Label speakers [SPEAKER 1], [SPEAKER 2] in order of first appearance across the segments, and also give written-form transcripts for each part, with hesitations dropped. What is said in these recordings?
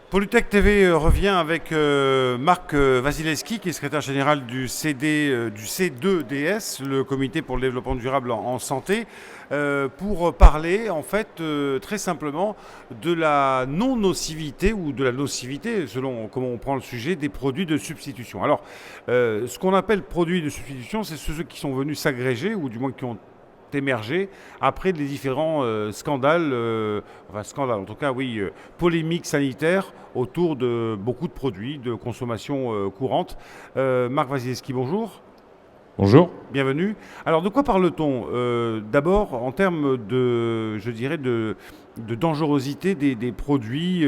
[SPEAKER 1] Polytech TV revient avec Marc Wasilewski, qui est secrétaire général du C2DS, le Comité pour le développement durable en santé, pour parler en fait très simplement de la non-nocivité ou de la nocivité, selon comment on prend le sujet, des produits de substitution. Alors, ce qu'on appelle produits de substitution, c'est ceux qui sont venus s'agréger, ou du moins qui ont émergé après les différents scandales, en tout cas oui, polémiques sanitaires autour de beaucoup de produits de consommation courante. Marc Wasilewski, bonjour.
[SPEAKER 2] Bonjour.
[SPEAKER 1] Bienvenue. Alors de quoi parle-t-on d'abord en termes de, je dirais, de dangerosité des produits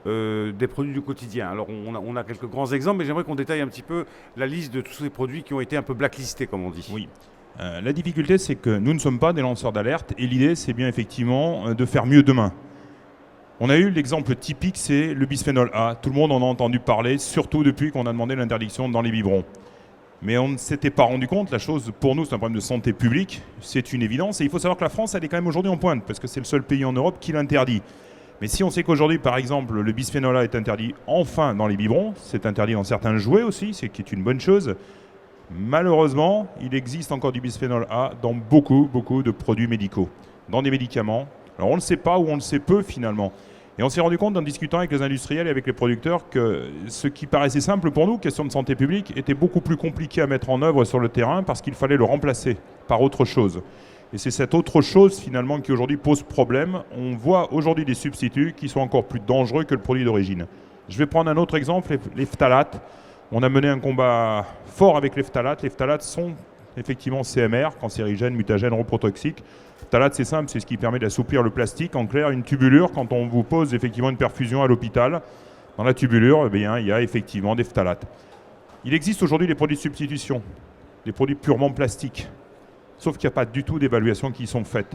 [SPEAKER 1] du quotidien. Alors on a quelques grands exemples, mais j'aimerais qu'on détaille un petit peu la liste de tous ces produits qui ont été un peu blacklistés, comme on dit.
[SPEAKER 2] Oui. La difficulté, c'est que nous ne sommes pas des lanceurs d'alerte et l'idée, c'est bien effectivement de faire mieux demain. On a eu l'exemple typique, c'est le bisphénol A. Tout le monde en a entendu parler, surtout depuis qu'on a demandé l'interdiction dans les biberons. Mais on ne s'était pas rendu compte, la chose pour nous c'est un problème de santé publique, c'est une évidence. Et il faut savoir que la France, elle est quand même aujourd'hui en pointe, parce que c'est le seul pays en Europe qui l'interdit. Mais si on sait qu'aujourd'hui, par exemple, le bisphénol A est interdit enfin dans les biberons, c'est interdit dans certains jouets aussi, ce qui est une bonne chose. Malheureusement, il existe encore du bisphénol A dans beaucoup de produits médicaux, dans des médicaments. Alors on ne le sait pas ou on le sait peu finalement. Et on s'est rendu compte en discutant avec les industriels et avec les producteurs que ce qui paraissait simple pour nous, question de santé publique, était beaucoup plus compliqué à mettre en œuvre sur le terrain parce qu'il fallait le remplacer par autre chose. Et c'est cette autre chose finalement qui aujourd'hui pose problème. On voit aujourd'hui des substituts qui sont encore plus dangereux que le produit d'origine. Je vais prendre un autre exemple, les phtalates. On a mené un combat fort avec les phtalates. Les phtalates sont effectivement CMR, cancérigènes, mutagènes, reprotoxiques. Phtalates, c'est simple, c'est ce qui permet d'assouplir le plastique. En clair, une tubulure, quand on vous pose effectivement une perfusion à l'hôpital, dans la tubulure, eh bien, il y a effectivement des phtalates. Il existe aujourd'hui des produits de substitution, des produits purement plastiques, sauf qu'il n'y a pas du tout d'évaluation qui sont faites.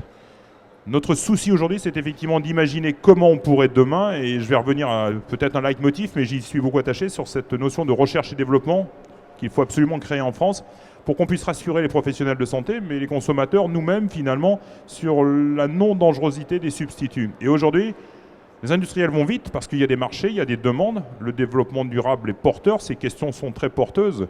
[SPEAKER 2] Notre souci aujourd'hui, c'est effectivement d'imaginer comment on pourrait demain, et je vais revenir à peut-être un leitmotiv, mais j'y suis beaucoup attaché sur cette notion de recherche et développement qu'il faut absolument créer en France pour qu'on puisse rassurer les professionnels de santé, mais les consommateurs, nous-mêmes finalement, sur la non-dangerosité des substituts. Et aujourd'hui, les industriels vont vite parce qu'il y a des marchés, il y a des demandes, le développement durable est porteur, ces questions sont très porteuses.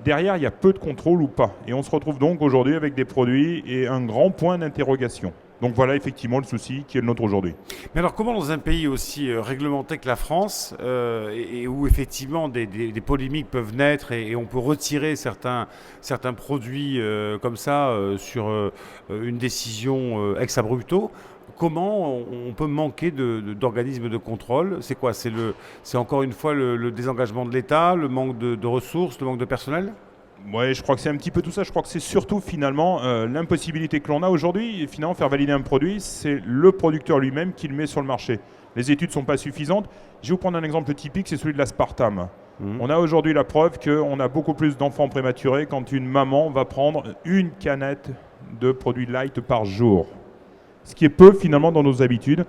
[SPEAKER 2] Derrière, il y a peu de contrôle ou pas. Et on se retrouve donc aujourd'hui avec des produits et un grand point d'interrogation. Donc voilà effectivement le souci qui est le nôtre aujourd'hui.
[SPEAKER 1] Mais alors comment dans un pays aussi réglementé que la France, et où effectivement des polémiques peuvent naître et on peut retirer certains produits comme ça sur une décision ex abrupto, comment on peut manquer d'organismes de contrôle? C'est quoi? C'est encore une fois le désengagement de l'État, le manque de ressources, le manque de personnel?
[SPEAKER 2] Oui, je crois que c'est un petit peu tout ça. Je crois que c'est surtout finalement l'impossibilité que l'on a aujourd'hui. Et finalement, faire valider un produit, c'est le producteur lui-même qui le met sur le marché. Les études ne sont pas suffisantes. Je vais vous prendre un exemple typique, c'est celui de l'aspartame. On a aujourd'hui la preuve qu'on a beaucoup plus d'enfants prématurés quand une maman va prendre une canette de produit light par jour. Ce qui est peu finalement dans nos habitudes.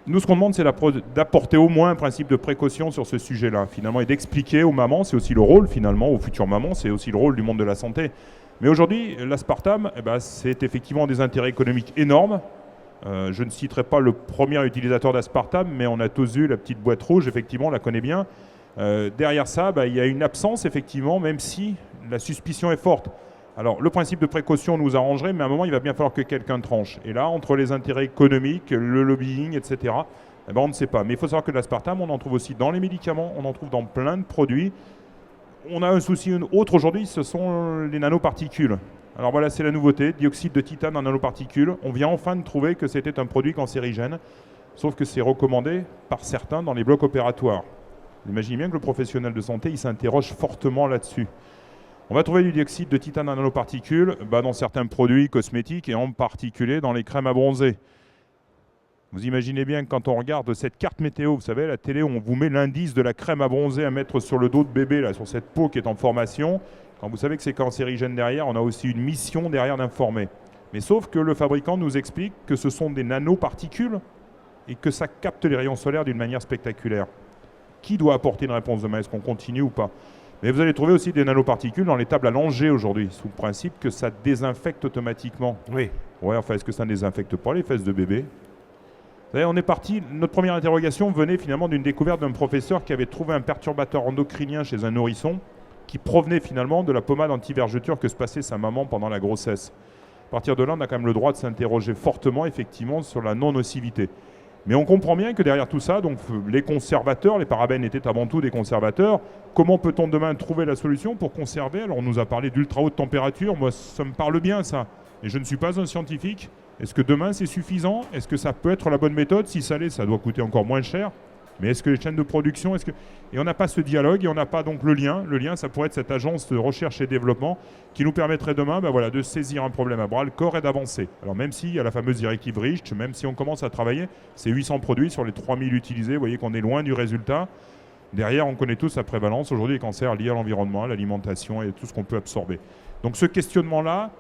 [SPEAKER 2] Nous, ce qu'on demande, c'est d'apporter au moins un principe de précaution sur ce sujet-là, finalement, et d'expliquer aux mamans, c'est aussi le rôle, finalement, aux futures mamans, c'est aussi le rôle du monde de la santé. Mais aujourd'hui, l'aspartame, c'est effectivement des intérêts économiques énormes. Je ne citerai pas le premier utilisateur d'aspartame, mais on a tous vu la petite boîte rouge, effectivement, on la connaît bien. Derrière ça, il y a une absence, effectivement, même si la suspicion est forte. Alors, le principe de précaution nous arrangerait, mais à un moment, il va bien falloir que quelqu'un tranche. Et là, entre les intérêts économiques, le lobbying, etc., on ne sait pas. Mais il faut savoir que l'aspartame, on en trouve aussi dans les médicaments, on en trouve dans plein de produits. On a un souci autre aujourd'hui, ce sont les nanoparticules. Alors voilà, c'est la nouveauté, dioxyde de titane en nanoparticules. On vient enfin de trouver que c'était un produit cancérigène, sauf que c'est recommandé par certains dans les blocs opératoires. Imaginez bien que le professionnel de santé, il s'interroge fortement là-dessus. On va trouver du dioxyde de titane en nanoparticules dans certains produits cosmétiques et en particulier dans les crèmes à bronzer. Vous imaginez bien que quand on regarde cette carte météo, vous savez, la télé, où on vous met l'indice de la crème à bronzer à mettre sur le dos de bébé, là, sur cette peau qui est en formation, quand vous savez que c'est cancérigène derrière, on a aussi une mission derrière d'informer. Mais sauf que le fabricant nous explique que ce sont des nanoparticules et que ça capte les rayons solaires d'une manière spectaculaire. Qui doit apporter une réponse demain? Est-ce qu'on continue ou pas? Mais vous allez trouver aussi des nanoparticules dans les tables à langer aujourd'hui, sous le principe que ça désinfecte automatiquement.
[SPEAKER 1] Oui.
[SPEAKER 2] Ouais, enfin, est-ce que ça ne désinfecte pas les fesses de bébé? Vous savez, on est parti, notre première interrogation venait finalement d'une découverte d'un professeur qui avait trouvé un perturbateur endocrinien chez un nourrisson qui provenait finalement de la pommade anti-vergeture que se passait sa maman pendant la grossesse. À partir de là, on a quand même le droit de s'interroger fortement, effectivement, sur la non-nocivité. Mais on comprend bien que derrière tout ça, donc les conservateurs, les parabènes étaient avant tout des conservateurs. Comment peut-on demain trouver la solution pour conserver? Alors on nous a parlé d'ultra haute température, moi ça me parle bien ça. Et je ne suis pas un scientifique. Est-ce que demain c'est suffisant? Est-ce que ça peut être la bonne méthode? Si ça l'est, ça doit coûter encore moins cher. Mais est-ce que les chaînes de production, Et on n'a pas ce dialogue et on n'a pas donc le lien. Le lien, ça pourrait être cette agence de recherche et développement qui nous permettrait demain de saisir un problème à bras le corps et d'avancer. Alors même s'il y a la fameuse directive REACH, même si on commence à travailler, c'est 800 produits sur les 3000 utilisés, vous voyez qu'on est loin du résultat. Derrière, on connaît tous la prévalence aujourd'hui des cancers liés à l'environnement, à l'alimentation et tout ce qu'on peut absorber. Donc ce questionnement-là,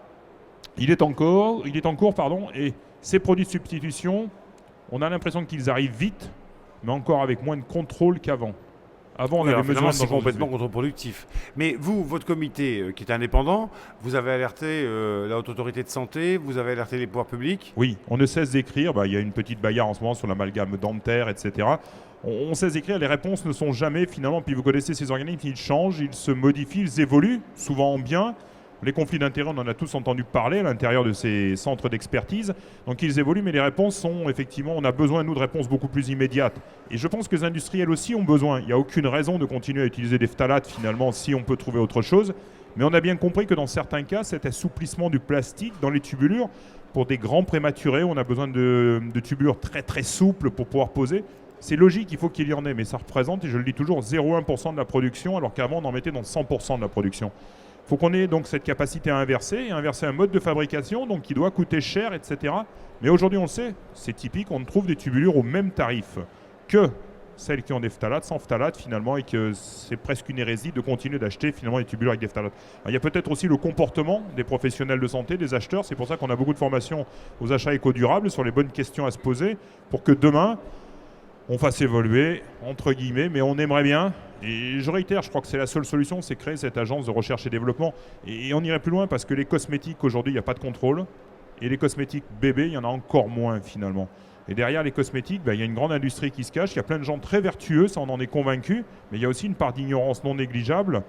[SPEAKER 2] il est en cours, et ces produits de substitution, on a l'impression qu'ils arrivent vite, mais encore avec moins de contrôle qu'avant. Avant, on avait besoin
[SPEAKER 1] c'est complètement contre-productif. Mais vous, votre comité qui est indépendant, vous avez alerté la Haute Autorité de Santé, vous avez alerté les pouvoirs publics?
[SPEAKER 2] Oui, on ne cesse d'écrire. Il y a une petite bagarre en ce moment sur l'amalgame dentaire, etc. On cesse d'écrire. Les réponses ne sont jamais finalement. Puis vous connaissez ces organismes, ils changent, ils se modifient, ils évoluent, souvent en bien. Les conflits d'intérêts, on en a tous entendu parler à l'intérieur de ces centres d'expertise. Donc ils évoluent, mais les réponses sont effectivement, on a besoin, nous, de réponses beaucoup plus immédiates. Et je pense que les industriels aussi ont besoin. Il n'y a aucune raison de continuer à utiliser des phtalates finalement si on peut trouver autre chose. Mais on a bien compris que dans certains cas, cet assouplissement du plastique dans les tubulures, pour des grands prématurés, on a besoin de tubulures très très souples pour pouvoir poser. C'est logique, il faut qu'il y en ait, mais ça représente, et je le dis toujours, 0,1% de la production, alors qu'avant on en mettait dans 100% de la production. Il faut qu'on ait donc cette capacité à inverser un mode de fabrication donc qui doit coûter cher, etc. Mais aujourd'hui, on le sait, c'est typique, on trouve des tubulures au même tarif que celles qui ont des phtalates, sans phtalates finalement, et que c'est presque une hérésie de continuer d'acheter finalement des tubulures avec des phtalates. Alors, il y a peut-être aussi le comportement des professionnels de santé, des acheteurs. C'est pour ça qu'on a beaucoup de formations aux achats éco-durables sur les bonnes questions à se poser pour que demain, on fasse évoluer, entre guillemets, mais on aimerait bien. Et je réitère, je crois que c'est la seule solution, c'est créer cette agence de recherche et développement. Et on irait plus loin parce que les cosmétiques, aujourd'hui, il n'y a pas de contrôle. Et les cosmétiques bébés, il y en a encore moins finalement. Et derrière les cosmétiques, il y a une grande industrie qui se cache. Il y a plein de gens très vertueux, ça on en est convaincu. Mais il y a aussi une part d'ignorance non négligeable.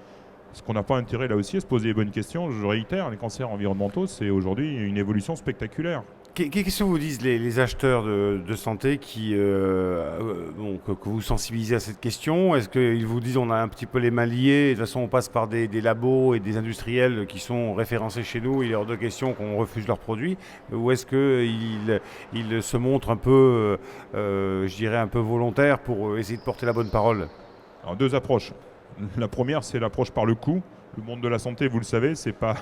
[SPEAKER 2] Parce qu'on n'a pas intérêt là aussi à se poser les bonnes questions. Je réitère, les cancers environnementaux, c'est aujourd'hui une évolution spectaculaire.
[SPEAKER 1] Qu'est-ce que vous disent les acheteurs de santé que vous sensibilisez à cette question? Est-ce qu'ils vous disent on a un petit peu les mains liées, de toute façon on passe par des labos et des industriels qui sont référencés chez nous, il est hors de question qu'on refuse leurs produits? Ou est-ce qu'ils se montrent un peu, je dirais un peu volontaires pour essayer de porter la bonne parole?
[SPEAKER 2] Alors deux approches. La première, c'est l'approche par le coût. Le monde de la santé, vous le savez, c'est pas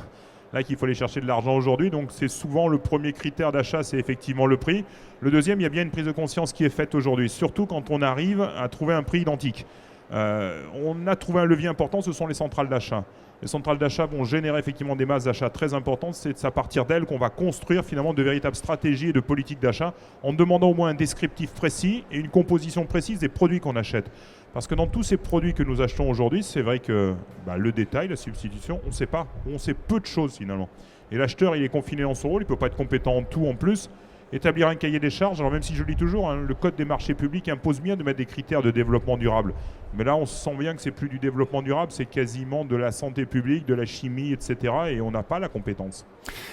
[SPEAKER 2] là qu'il faut aller chercher de l'argent aujourd'hui. Donc c'est souvent le premier critère d'achat, c'est effectivement le prix. Le deuxième, il y a bien une prise de conscience qui est faite aujourd'hui, surtout quand on arrive à trouver un prix identique. On a trouvé un levier important, ce sont les centrales d'achat. Les centrales d'achat vont générer effectivement des masses d'achat très importantes. C'est à partir d'elles qu'on va construire finalement de véritables stratégies et de politiques d'achat en demandant au moins un descriptif précis et une composition précise des produits qu'on achète. Parce que dans tous ces produits que nous achetons aujourd'hui, c'est vrai que le détail, la substitution, on ne sait pas. On sait peu de choses finalement. Et l'acheteur, il est confiné dans son rôle, il ne peut pas être compétent en tout en plus. Établir un cahier des charges, alors même si je le dis toujours, le code des marchés publics impose bien de mettre des critères de développement durable. Mais là, on sent bien que c'est plus du développement durable, c'est quasiment de la santé publique, de la chimie, etc. Et on n'a pas la compétence.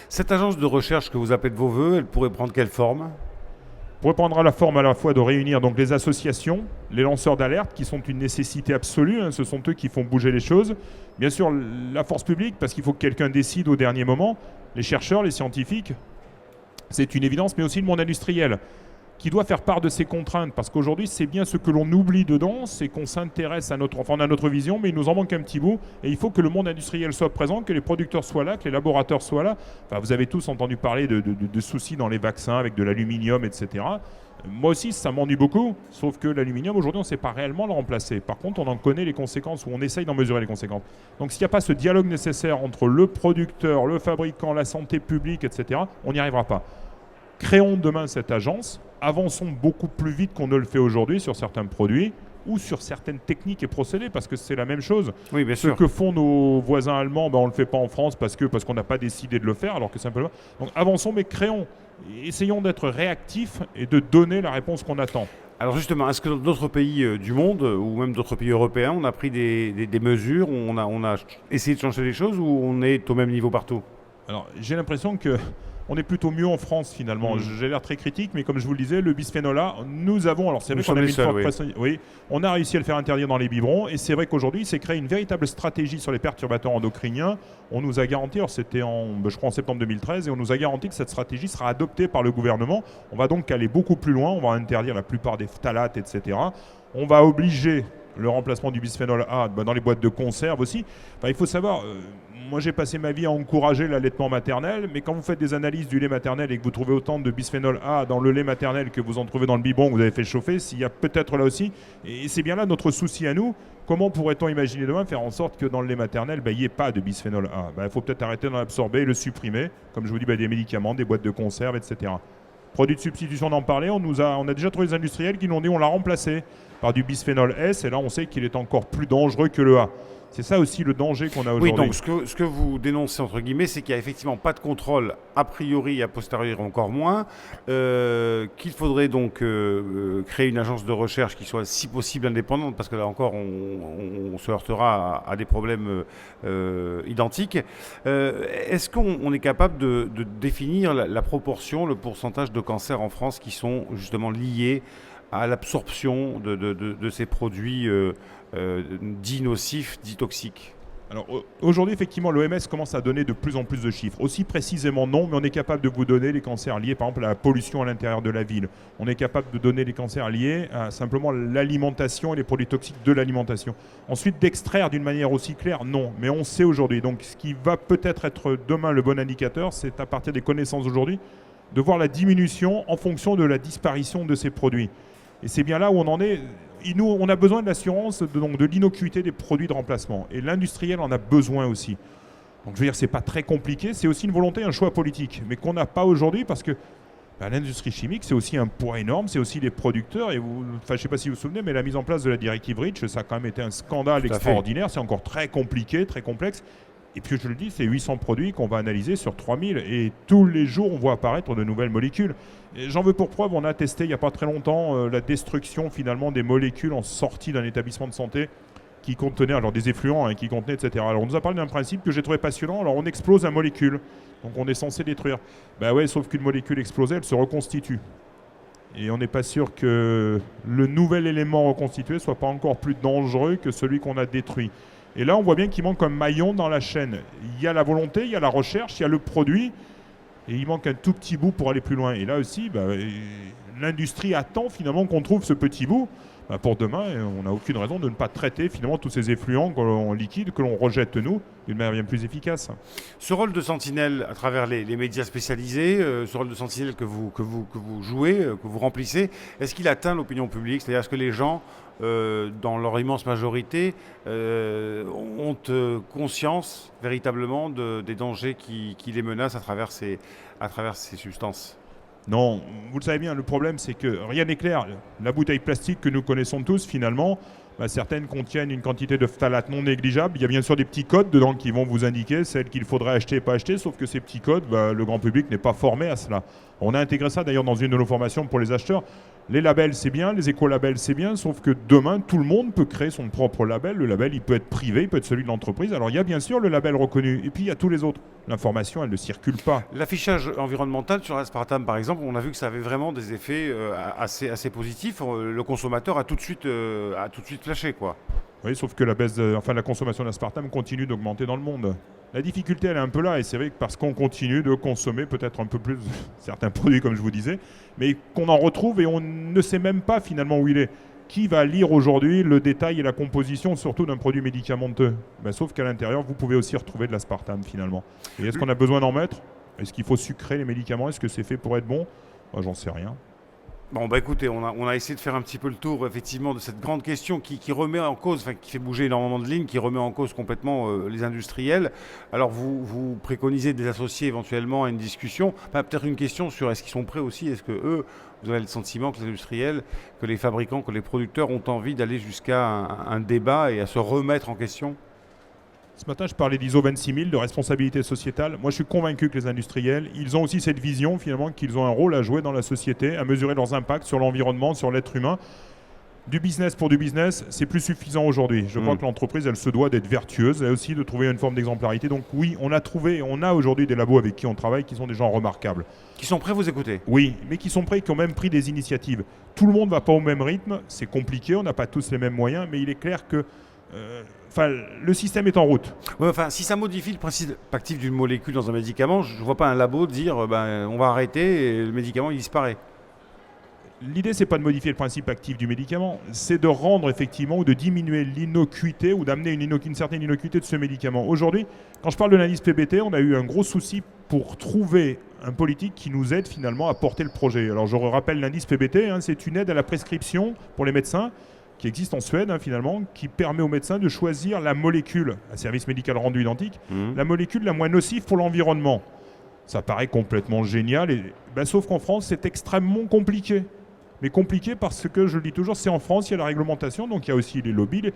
[SPEAKER 1] Cette agence de recherche que vous appelez de vos voeux, elle pourrait prendre quelle forme?
[SPEAKER 2] Pourrait prendre la forme à la fois de réunir donc les associations, les lanceurs d'alerte qui sont une nécessité absolue, ce sont eux qui font bouger les choses. Bien sûr, la force publique, parce qu'il faut que quelqu'un décide au dernier moment, les chercheurs, les scientifiques, c'est une évidence, mais aussi le monde industriel, qui doit faire part de ses contraintes, parce qu'aujourd'hui, c'est bien ce que l'on oublie dedans, c'est qu'on s'intéresse à on a notre vision, mais il nous en manque un petit bout, et il faut que le monde industriel soit présent, que les producteurs soient là, que les laboratoires soient là. Enfin, vous avez tous entendu parler de soucis dans les vaccins avec de l'aluminium, etc. Moi aussi, ça m'ennuie beaucoup, sauf que l'aluminium, aujourd'hui, on ne sait pas réellement le remplacer. Par contre, on en connaît les conséquences, ou on essaye d'en mesurer les conséquences. Donc, s'il n'y a pas ce dialogue nécessaire entre le producteur, le fabricant, la santé publique, etc., on n'y arrivera pas. Créons demain cette agence, avançons beaucoup plus vite qu'on ne le fait aujourd'hui sur certains produits ou sur certaines techniques et procédés, parce que c'est la même chose.
[SPEAKER 1] Oui, bien sûr.
[SPEAKER 2] Ce que font nos voisins allemands, on ne le fait pas en France parce qu'on n'a pas décidé de le faire, alors que simplement... Donc avançons, mais créons. Essayons d'être réactifs et de donner la réponse qu'on attend.
[SPEAKER 1] Alors justement, est-ce que dans d'autres pays du monde, ou même d'autres pays européens, on a pris des mesures, on a essayé de changer les choses, ou on est au même niveau partout?
[SPEAKER 2] Alors, j'ai l'impression que on est plutôt mieux en France finalement. J'ai l'air très critique, mais comme je vous le disais, le bisphénol A, nous avons, alors c'est vrai qu'on a mis une forte pression, oui, on a réussi à le faire interdire dans les biberons, et c'est vrai qu'aujourd'hui, il s'est créé une véritable stratégie sur les perturbateurs endocriniens. On nous a garanti, alors c'était je crois en septembre 2013, et on nous a garanti que cette stratégie sera adoptée par le gouvernement. On va donc aller beaucoup plus loin, on va interdire la plupart des phtalates, etc. On va obliger le remplacement du bisphénol A dans les boîtes de conserve aussi. Enfin, il faut savoir, moi j'ai passé ma vie à encourager l'allaitement maternel, mais quand vous faites des analyses du lait maternel et que vous trouvez autant de bisphénol A dans le lait maternel que vous en trouvez dans le biberon que vous avez fait chauffer, s'il y a peut-être là aussi, et c'est bien là notre souci à nous, comment pourrait-on imaginer demain faire en sorte que dans le lait maternel, il n'y ait pas de bisphénol A? Il faut peut-être arrêter d'en absorber, le supprimer, comme je vous dis, des médicaments, des boîtes de conserve, etc. Produits de substitution, d'en parler, on a déjà trouvé des industriels qui nous ont dit on l'a remplacé par du bisphénol S, et là on sait qu'il est encore plus dangereux que le A. C'est ça aussi le danger qu'on a aujourd'hui.
[SPEAKER 1] Oui, donc ce que vous dénoncez, entre guillemets, c'est qu'il n'y a effectivement pas de contrôle a priori et a posteriori encore moins, qu'il faudrait donc créer une agence de recherche qui soit si possible indépendante, parce que là encore on se heurtera à des problèmes identiques. Est-ce qu'on est capable de définir la proportion, le pourcentage de cancers en France qui sont justement liés à l'absorption de ces produits dits nocifs, dits toxiques?
[SPEAKER 2] Alors aujourd'hui, effectivement, l'OMS commence à donner de plus en plus de chiffres. Aussi précisément non, mais on est capable de vous donner les cancers liés par exemple à la pollution à l'intérieur de la ville. On est capable de donner les cancers liés à simplement l'alimentation et les produits toxiques de l'alimentation. Ensuite, d'extraire d'une manière aussi claire, non. Mais on sait aujourd'hui. Donc ce qui va peut-être être demain le bon indicateur, c'est à partir des connaissances aujourd'hui, de voir la diminution en fonction de la disparition de ces produits. Et c'est bien là où on en est. Et nous, on a besoin de l'assurance de l'innocuité des produits de remplacement. Et l'industriel en a besoin aussi. Donc je veux dire, c'est pas très compliqué. C'est aussi une volonté, un choix politique, mais qu'on n'a pas aujourd'hui parce que l'industrie chimique, c'est aussi un poids énorme. C'est aussi les producteurs. Et je ne sais pas si vous vous souvenez, mais la mise en place de la directive REACH, ça a quand même été un scandale extraordinaire. C'est encore très compliqué, très complexe. Et puis je le dis, c'est 800 produits qu'on va analyser sur 3000 et tous les jours on voit apparaître de nouvelles molécules. J'en veux pour preuve, on a testé il n'y a pas très longtemps la destruction finalement des molécules en sortie d'un établissement de santé qui contenaient, alors des effluents qui contenaient, etc. Alors on nous a parlé d'un principe que j'ai trouvé passionnant, alors on explose une molécule, donc on est censé détruire. Ouais, sauf qu'une molécule explosée, elle se reconstitue. Et on n'est pas sûr que le nouvel élément reconstitué soit pas encore plus dangereux que celui qu'on a détruit. Et là, on voit bien qu'il manque un maillon dans la chaîne. Il y a la volonté, il y a la recherche, il y a le produit, et il manque un tout petit bout pour aller plus loin. Et là aussi, l'industrie attend finalement qu'on trouve ce petit bout pour demain. Et on n'a aucune raison de ne pas traiter finalement tous ces effluents en liquide que l'on rejette nous d'une manière bien plus efficace.
[SPEAKER 1] Ce rôle de sentinelle à travers les médias spécialisés, ce rôle de sentinelle que vous jouez, que vous remplissez, est-ce qu'il atteint l'opinion publique? C'est-à-dire, est-ce que les gens, dans leur immense majorité, ont conscience véritablement des dangers qui les menacent à travers ces substances?
[SPEAKER 2] Non, vous le savez bien, le problème c'est que rien n'est clair. La bouteille plastique que nous connaissons tous finalement, certaines contiennent une quantité de phtalate non négligeable. Il y a bien sûr des petits codes dedans qui vont vous indiquer celles qu'il faudrait acheter et pas acheter, sauf que ces petits codes, le grand public n'est pas formé à cela. On a intégré ça d'ailleurs dans une de nos formations pour les acheteurs. Les labels c'est bien, les écolabels c'est bien, sauf que demain tout le monde peut créer son propre label. Le label il peut être privé, il peut être celui de l'entreprise. Alors il y a bien sûr le label reconnu et puis il y a tous les autres. L'information elle ne circule pas.
[SPEAKER 1] L'affichage environnemental sur l'aspartame par exemple, on a vu que ça avait vraiment des effets assez positifs. Le consommateur a tout de suite flashé quoi.
[SPEAKER 2] Oui, sauf que la consommation d'aspartame continue d'augmenter dans le monde. La difficulté, elle est un peu là, et c'est vrai que parce qu'on continue de consommer peut-être un peu plus certains produits, comme je vous disais, mais qu'on en retrouve et on ne sait même pas finalement où il est. Qui va lire aujourd'hui le détail et la composition, surtout d'un produit médicamenteux? Sauf qu'à l'intérieur, vous pouvez aussi retrouver de l'aspartame finalement. Et est-ce qu'on a besoin d'en mettre? Est-ce qu'il faut sucrer les médicaments? Est-ce que c'est fait pour être bon? J'en sais rien.
[SPEAKER 1] Bon, écoutez, on a essayé de faire un petit peu le tour, effectivement, de cette grande question qui remet en cause, qui fait bouger énormément de lignes, qui remet en cause complètement les industriels. Alors, vous préconisez de les associer éventuellement à une discussion. Peut-être une question sur est-ce qu'ils sont prêts aussi? Est-ce que eux, vous avez le sentiment que les industriels, que les fabricants, que les producteurs ont envie d'aller jusqu'à un débat et à se remettre en question?
[SPEAKER 2] Ce matin, je parlais d'ISO 26000, de responsabilité sociétale. Moi, je suis convaincu que les industriels, ils ont aussi cette vision, finalement, qu'ils ont un rôle à jouer dans la société, à mesurer leurs impacts sur l'environnement, sur l'être humain. Du business pour du business, c'est plus suffisant aujourd'hui. Je crois que l'entreprise, elle se doit d'être vertueuse et aussi de trouver une forme d'exemplarité. Donc oui, on a aujourd'hui des labos avec qui on travaille qui sont des gens remarquables.
[SPEAKER 1] Qui sont prêts à vous écouter?
[SPEAKER 2] Oui, mais qui sont prêts, qui ont même pris des initiatives. Tout le monde ne va pas au même rythme, c'est compliqué, on n'a pas tous les mêmes moyens, mais il est clair que le système est en route.
[SPEAKER 1] Ouais, enfin, si ça modifie le principe actif d'une molécule dans un médicament, je ne vois pas un labo dire on va arrêter et le médicament il disparaît.
[SPEAKER 2] L'idée, c'est pas de modifier le principe actif du médicament, c'est de rendre effectivement ou de diminuer l'innocuité ou d'amener une certaine innocuité de ce médicament. Aujourd'hui, quand je parle de l'indice PBT, on a eu un gros souci pour trouver un politique qui nous aide finalement à porter le projet. Alors je rappelle l'indice PBT, c'est une aide à la prescription pour les médecins qui existe en Suède finalement, qui permet aux médecins de choisir la molécule, un service médical rendu identique, la molécule la moins nocive pour l'environnement. Ça paraît complètement génial, sauf qu'en France, c'est extrêmement compliqué. Mais compliqué parce que, je le dis toujours, c'est en France, il y a la réglementation, donc il y a aussi les lobbies.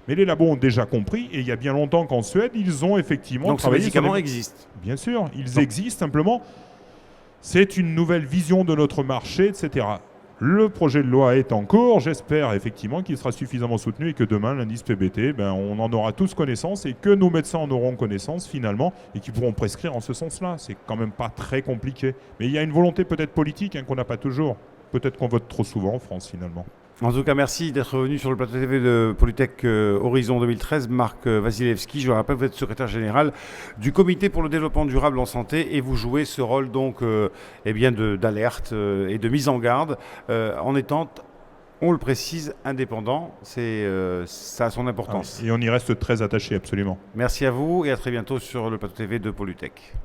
[SPEAKER 2] Mais les labos ont déjà compris, et il y a bien longtemps qu'en Suède, ils ont effectivement
[SPEAKER 1] donc
[SPEAKER 2] travaillé.
[SPEAKER 1] Donc ces médicaments existent.
[SPEAKER 2] Bien sûr, ils existent simplement. C'est une nouvelle vision de notre marché, etc. Le projet de loi est en cours, j'espère effectivement qu'il sera suffisamment soutenu et que demain, l'indice PBT, on en aura tous connaissance et que nos médecins en auront connaissance finalement et qu'ils pourront prescrire en ce sens-là. C'est quand même pas très compliqué. Mais il y a une volonté peut-être politique qu'on n'a pas toujours. Peut-être qu'on vote trop souvent en France finalement.
[SPEAKER 1] En tout cas, merci d'être venu sur le plateau TV de Polytech Horizon 2013. Marc Wasilewski, je le rappelle, vous êtes secrétaire général du Comité pour le développement durable en santé et vous jouez ce rôle donc d'alerte et de mise en garde en étant, on le précise, indépendant. Ça a son importance.
[SPEAKER 2] Et on y reste très attaché, absolument.
[SPEAKER 1] Merci à vous et à très bientôt sur le plateau TV de Polytech.